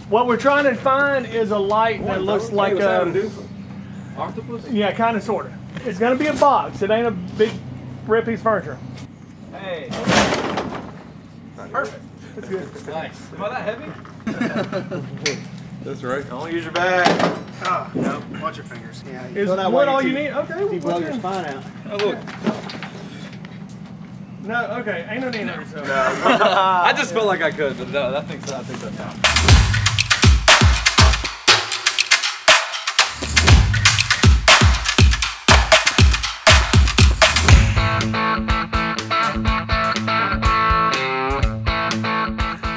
What we're trying to find is a light that looks like a octopus. Yeah, kind of, sort of. It's gonna be a box. It ain't a big red piece of furniture. Hey. Perfect. That's good. Nice. Am I that heavy? That's right. Don't use your bag. Oh, no. Watch your fingers. Yeah. Is wood all you need? Okay. You blow your spine out. Oh, look. No, okay. Ain't no need to. No. I just felt like I could, but no, I think that's fine.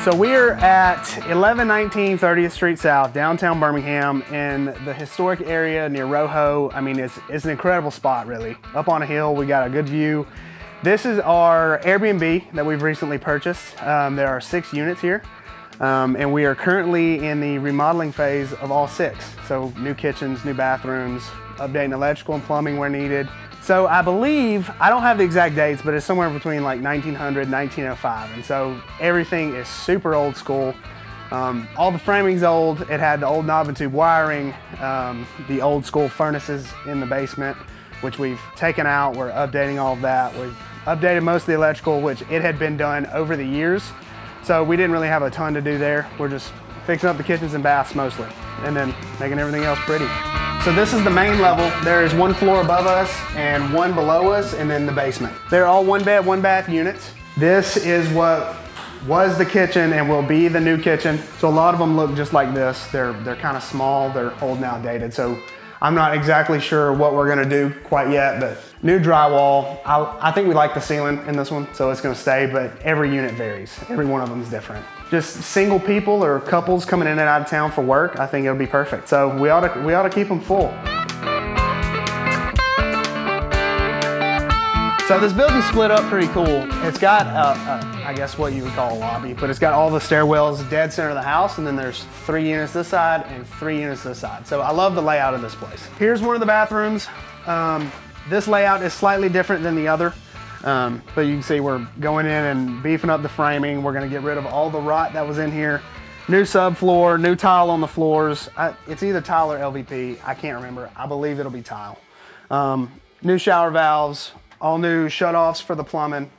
So we're at 1119 30th Street South, downtown Birmingham, in the historic area near Rojo. I mean, it's an incredible spot, really. Up on a hill, we got a good view. This is our Airbnb that we've recently purchased. There are 6 units here, and we are currently in the remodeling phase of all 6. So new kitchens, new bathrooms, updating electrical and plumbing where needed. So I believe, I don't have the exact dates, but it's somewhere between like 1900 and 1905. And so everything is super old school. All the framing's old. It had the old knob and tube wiring, the old school furnaces in the basement, which we've taken out. We're updating all of that. We've updated most of the electrical, which it had been done over the years. So we didn't really have a ton to do there. We're just fixing up the kitchens and baths mostly, and then making everything else pretty. So this is the main level. There is 1 floor above us and 1 below us, and then the basement. They're all 1 bed, 1 bath units. This is what was the kitchen and will be the new kitchen. So a lot of them look just like this. They're kind of small, they're old and outdated. So I'm not exactly sure what we're gonna do quite yet, but new drywall. I think we like the ceiling in this one, so it's gonna stay, but every unit varies. Every one of them is different. Just single people or couples coming in and out of town for work, I think it'll be perfect. So we ought to keep them full. So this building's split up pretty cool. It's got, I guess what you would call a lobby, but it's got all the stairwells dead center of the house, and then there's 3 units this side and 3 units this side. So I love the layout of this place. Here's one of the bathrooms. This layout is slightly different than the other, but you can see we're going in and beefing up the framing. We're gonna get rid of all the rot that was in here. New subfloor, new tile on the floors. It's either tile or LVP, I can't remember. I believe it'll be tile. New shower valves, all new shutoffs for the plumbing,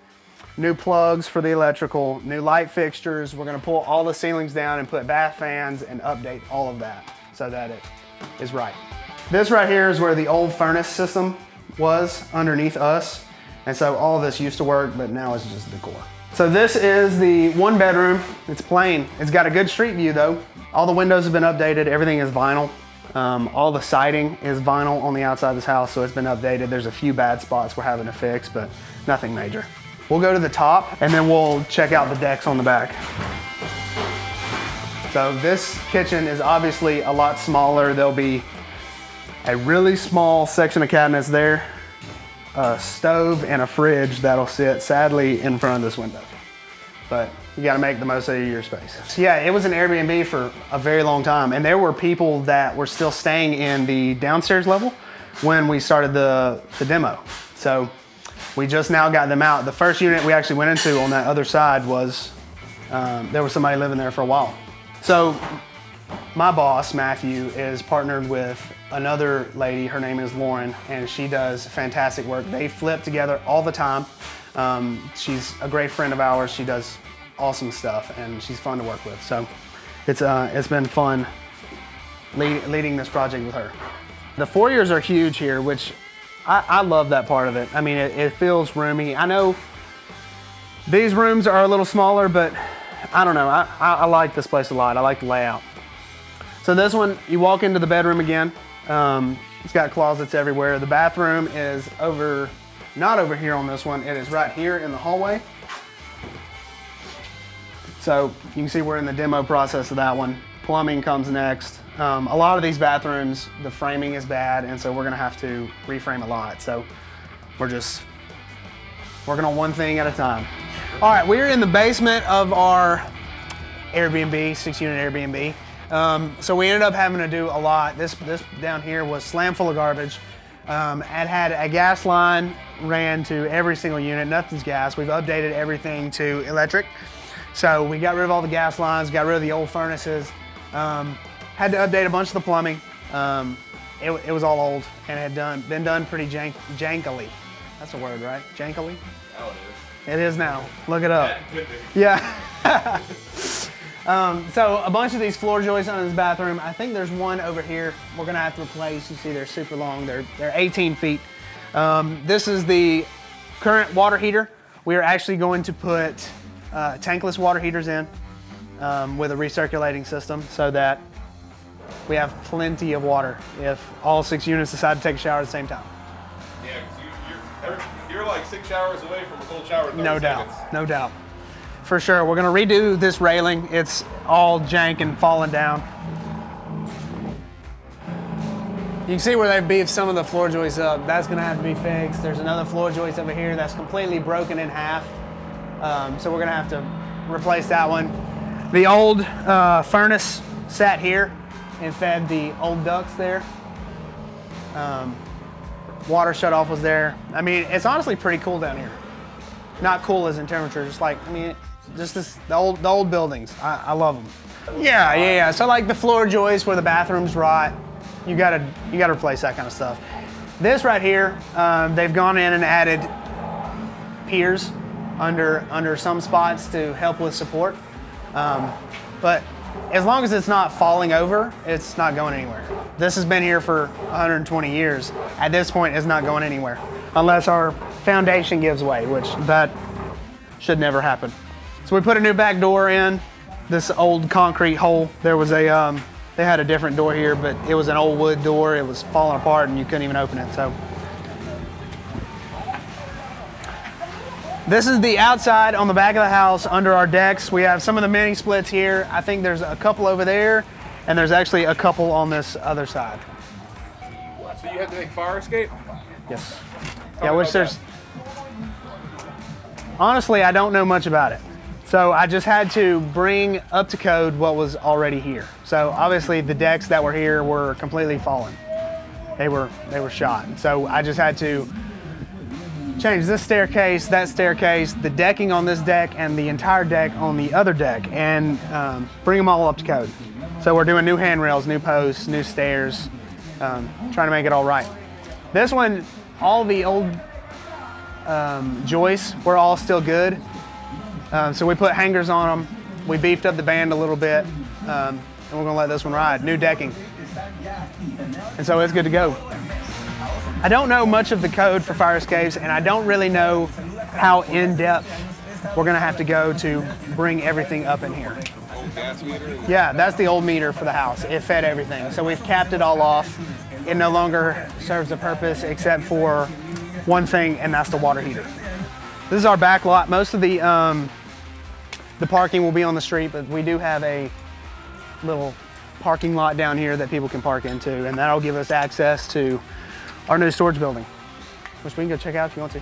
new plugs for the electrical, new light fixtures. We're gonna pull all the ceilings down and put bath fans and update all of that so that it is right. This right here is where the old furnace system was underneath us. And so all of this used to work, but now it's just decor. So this is the 1 bedroom. It's plain. It's got a good street view though. All the windows have been updated. Everything is vinyl. All the siding is vinyl on the outside of this house, so it's been updated. There's a few bad spots we're having to fix, but nothing major. We'll go to the top and then we'll check out the decks on the back. So this kitchen is obviously a lot smaller. There'll be a really small section of cabinets there, a stove and a fridge that'll sit sadly in front of this window. But you gotta make the most out of your space. So yeah, it was an Airbnb for a very long time, and there were people that were still staying in the downstairs level when we started the demo. So we just now got them out. The first unit we actually went into on that other side was, there was somebody living there for a while. So my boss, Matthew, is partnered with another lady. Her name is Lauren, and she does fantastic work. They flip together all the time. She's a great friend of ours. She does awesome stuff, and she's fun to work with. So it's been fun leading this project with her. The foyers are huge here, which I love that part of it. I mean, it feels roomy. I know these rooms are a little smaller, but I don't know. I like this place a lot. I like the layout. So this one, you walk into the bedroom again. It's got closets everywhere. The bathroom is not over here on this one. It is right here in the hallway. So you can see we're in the demo process of that one. Plumbing comes next. A lot of these bathrooms, the framing is bad, and so we're gonna have to reframe a lot. So we're just working on one thing at a time. All right, we're in the basement of our Airbnb, 6-unit Airbnb. So we ended up having to do a lot. This down here was slam full of garbage. It had a gas line ran to every single unit. Nothing's gas. We've updated everything to electric. So we got rid of all the gas lines, got rid of the old furnaces. Had to update a bunch of the plumbing. It was all old and had been done pretty jankily. That's a word, right? Jankily? Oh, it is. It is now. Look it up. Yeah. So a bunch of these floor joists on this bathroom. I think there's one over here we're gonna have to replace. You see they're super long. They're 18 feet. This is the current water heater. We are actually going to put tankless water heaters in with a recirculating system so that we have plenty of water if all 6 units decide to take a shower at the same time. Yeah, because you're like 6 showers away from a cold shower in 30 No seconds. doubt, no doubt. For sure, we're gonna redo this railing. It's all jank and falling down. You can see where they've beefed some of the floor joists up. That's gonna have to be fixed. There's another floor joist over here that's completely broken in half. So we're gonna have to replace that one. The old furnace sat here and fed the old ducts there. Water shut off was there. I mean, it's honestly pretty cool down here. Not cool as in temperature, just like, I mean, just the old buildings. I love them. Yeah. So like the floor joists where the bathrooms rot, you gotta replace that kind of stuff. This right here, they've gone in and added piers under some spots to help with support. But as long as it's not falling over, it's not going anywhere. This has been here for 120 years. At this point, it's not going anywhere unless our foundation gives way, which that should never happen. So we put a new back door in this old concrete hole. There was a, they had a different door here, but it was an old wood door. It was falling apart and you couldn't even open it. So this is the outside on the back of the house under our decks. We have some of the mini splits here. I think there's a couple over there and there's actually a couple on this other side. So you have to make fire escape? Yes. Yeah, which there's, honestly, I don't know much about it. So I just had to bring up to code what was already here. So obviously the decks that were here were completely fallen. They were shot. So I just had to change this staircase, that staircase, the decking on this deck, and the entire deck on the other deck, and bring them all up to code. So we're doing new handrails, new posts, new stairs, trying to make it all right. This one, all the old joists were all still good. So we put hangers on them. We beefed up the band a little bit, and we're gonna let this one ride. New decking. And so it's good to go. I don't know much of the code for fire escapes, and I don't really know how in-depth we're gonna have to go to bring everything up in here. Old gas meter? Yeah, that's the old meter for the house. It fed everything. So we've capped it all off. It no longer serves a purpose except for one thing, and that's the water heater. This is our back lot. Most of the parking will be on the street, but we do have a little parking lot down here that people can park into, and that'll give us access to our new storage building, which we can go check out if you want to.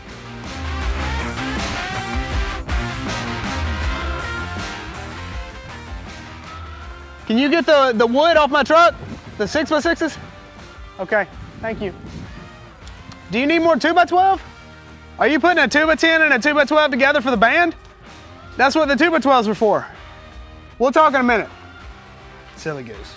Can you get the wood off my truck? The 6x6s? Okay, thank you. Do you need more 2x12? Are you putting a 2x10 and a 2x12 together for the band? That's what the 2x12s were for. We'll talk in a minute. Silly goose.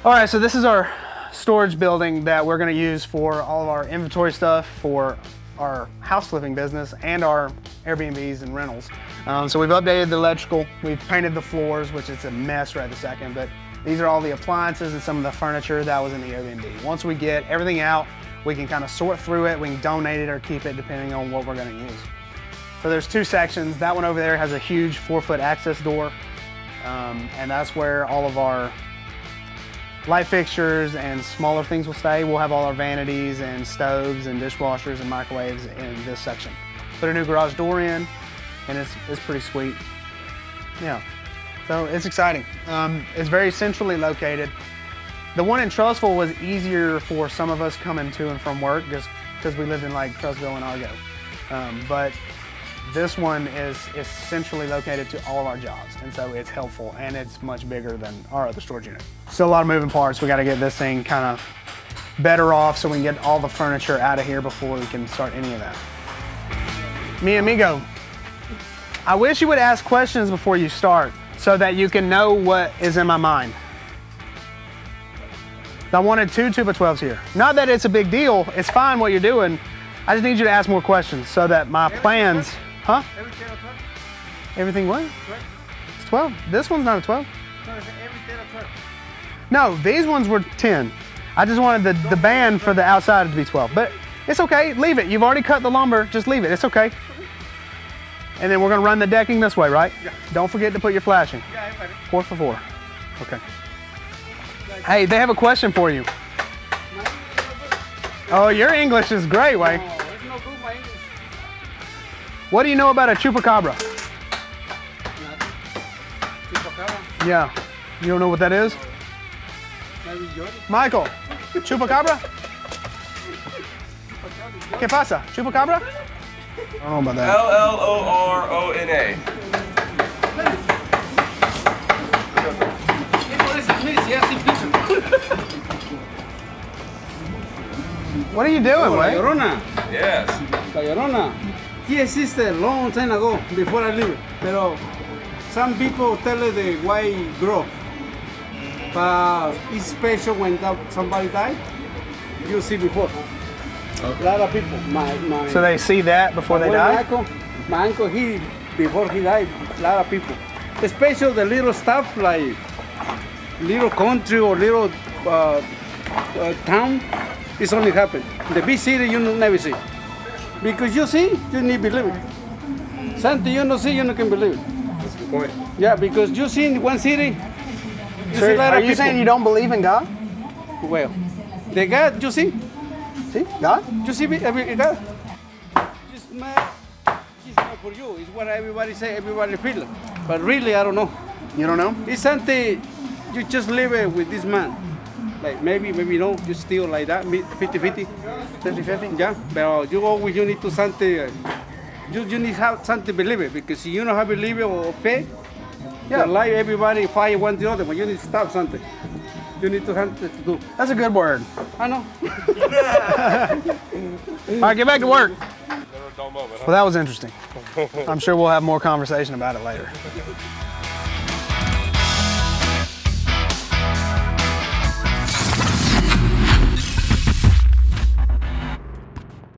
All right, so this is our storage building that we're gonna use for all of our inventory stuff for our house flipping business and our Airbnbs and rentals. So we've updated the electrical, we've painted the floors, which is a mess right this second, but these are all the appliances and some of the furniture that was in the Airbnb. Once we get everything out, we can kind of sort through it, we can donate it or keep it depending on what we're gonna use. So there's two sections. That one over there has a huge 4-foot access door, and that's where all of our light fixtures and smaller things will stay. We'll have all our vanities and stoves and dishwashers and microwaves in this section. Put a new garage door in, and it's pretty sweet. Yeah, so it's exciting. It's very centrally located. The one in Trussville was easier for some of us coming to and from work just because we lived in like Trussville and Argo. But this one is centrally located to all of our jobs, and so it's helpful, and it's much bigger than our other storage unit. Still a lot of moving parts. We got to get this thing kind of better off so we can get all the furniture out of here before we can start any of that. Mi amigo, I wish you would ask questions before you start. so that you can know what is in my mind. I wanted 2 2x12s here. Not that it's a big deal, it's fine what you're doing. I just need you to ask more questions so that my plans, huh? Everything what? It's 12. This one's not a 12. No, these ones were 10. I just wanted the band for the outside to be 12, but it's okay, leave it. You've already cut the lumber, just leave it, it's okay. And then we're gonna run the decking this way, right? Yeah. Don't forget to put your flashing. Yeah, 4 for 4. Okay. Hey, they have a question for you. Oh, your English is great, Wayne. What do you know about a chupacabra? Yeah. You don't know what that is? Michael, chupacabra? ¿Qué pasa? Chupacabra? I don't know about that. L-L-O-R-O-N-A. What are you doing, Wayne? Llorona. Yes. La Llorona. He existed a long time ago, before I lived. Pero some people tell it the white grow. But it's special when somebody died. You see before. Okay. A lot of people. So they see that before they die? My uncle, before he died, a lot of people. Especially the little stuff like little country or little town. It's only happened. The big city you never see. Because you see, you need to believe it. Something you don't see, you can believe it. That's a good point. Yeah, because you see in one city, so are you saying you don't believe in God? Well, the God, you see? See, God? You see God? It's not for you. It's what everybody say, everybody feel. But really, I don't know. You don't know? It's something, you just live it with this man. Like maybe no, you still like that, 50-50. 50-50? Yeah, but you need to something, you need to have something to believe it, because if you don't have believe it or faith, yeah, like everybody fight one the other, but you need to stop something. You need to have something to do. That's a good word. I know. All right, get back to work. Well, that was interesting. I'm sure we'll have more conversation about it later.